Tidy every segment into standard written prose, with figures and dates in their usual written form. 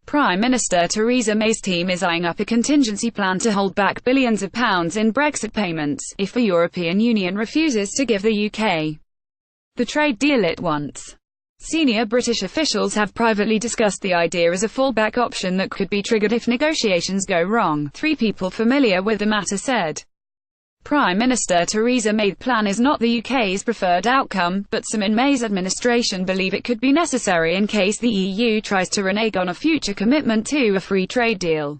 Prime Minister Theresa May's team is eyeing up a contingency plan to hold back billions of pounds in Brexit payments, if the European Union refuses to give the UK the trade deal it wants. Senior British officials have privately discussed the idea as a fallback option that could be triggered if negotiations go wrong, three people familiar with the matter said. Prime Minister Theresa May's plan is not the UK's preferred outcome, but some in May's administration believe it could be necessary in case the EU tries to renege on a future commitment to a free trade deal.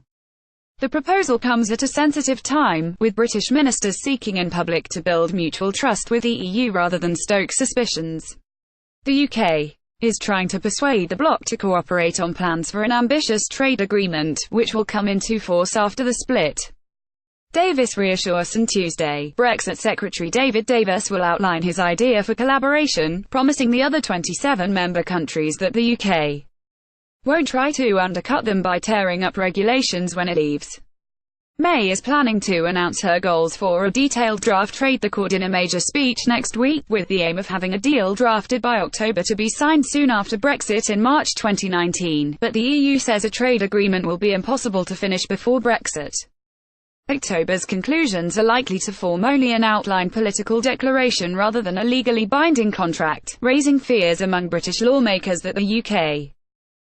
The proposal comes at a sensitive time, with British ministers seeking in public to build mutual trust with the EU rather than stoke suspicions. The UK is trying to persuade the bloc to cooperate on plans for an ambitious trade agreement, which will come into force after the split. Davis reassures on Tuesday, Brexit Secretary David Davis will outline his idea for collaboration, promising the other 27 member countries that the UK won't try to undercut them by tearing up regulations when it leaves. May is planning to announce her goals for a detailed draft trade accord in a major speech next week, with the aim of having a deal drafted by October to be signed soon after Brexit in March 2019, but the EU says a trade agreement will be impossible to finish before Brexit. October's conclusions are likely to form only an outline political declaration rather than a legally binding contract, raising fears among British lawmakers that the UK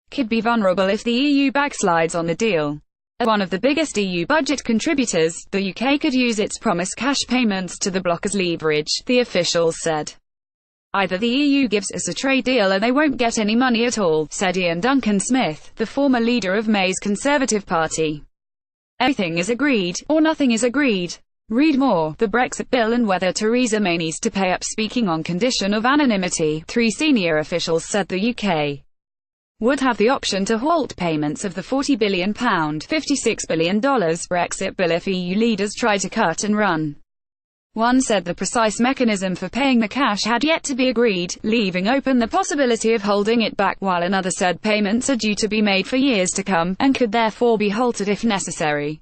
could be vulnerable if the EU backslides on the deal. As one of the biggest EU budget contributors, the UK could use its promised cash payments to the bloc as leverage, the officials said. Either the EU gives us a trade deal or they won't get any money at all, said Ian Duncan-Smith, the former leader of May's Conservative Party. Everything is agreed, or nothing is agreed. Read more, the Brexit bill and whether Theresa May needs to pay up. Speaking on condition of anonymity, three senior officials said the UK would have the option to halt payments of the £40 billion, $56 billion Brexit bill if EU leaders try to cut and run. One said the precise mechanism for paying the cash had yet to be agreed, leaving open the possibility of holding it back, while another said payments are due to be made for years to come, and could therefore be halted if necessary.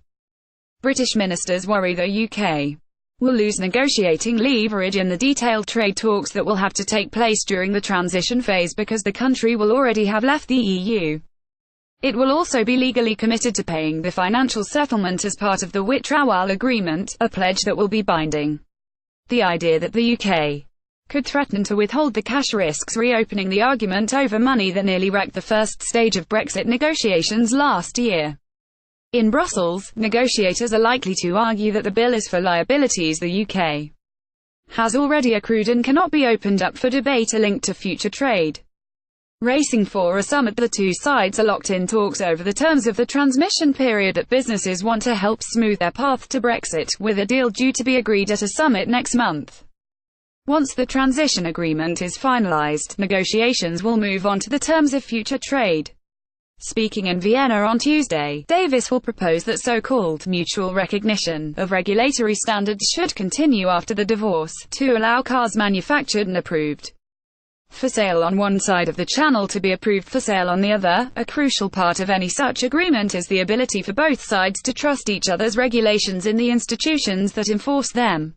British ministers worry the UK will lose negotiating leverage in the detailed trade talks that will have to take place during the transition phase because the country will already have left the EU. It will also be legally committed to paying the financial settlement as part of the withdrawal agreement, a pledge that will be binding. The idea that the UK could threaten to withhold the cash risks reopening the argument over money that nearly wrecked the first stage of Brexit negotiations last year. In Brussels, negotiators are likely to argue that the bill is for liabilities the UK has already accrued and cannot be opened up for debate or linked to future trade. Racing for a summit, the two sides are locked in talks over the terms of the transmission period that businesses want to help smooth their path to Brexit, with a deal due to be agreed at a summit next month. Once the transition agreement is finalised, negotiations will move on to the terms of future trade. Speaking in Vienna on Tuesday, Davis will propose that so-called mutual recognition of regulatory standards should continue after the divorce, to allow cars manufactured and approved for sale on one side of the channel to be approved for sale on the other. A crucial part of any such agreement is the ability for both sides to trust each other's regulations in the institutions that enforce them,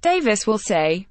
Davis will say.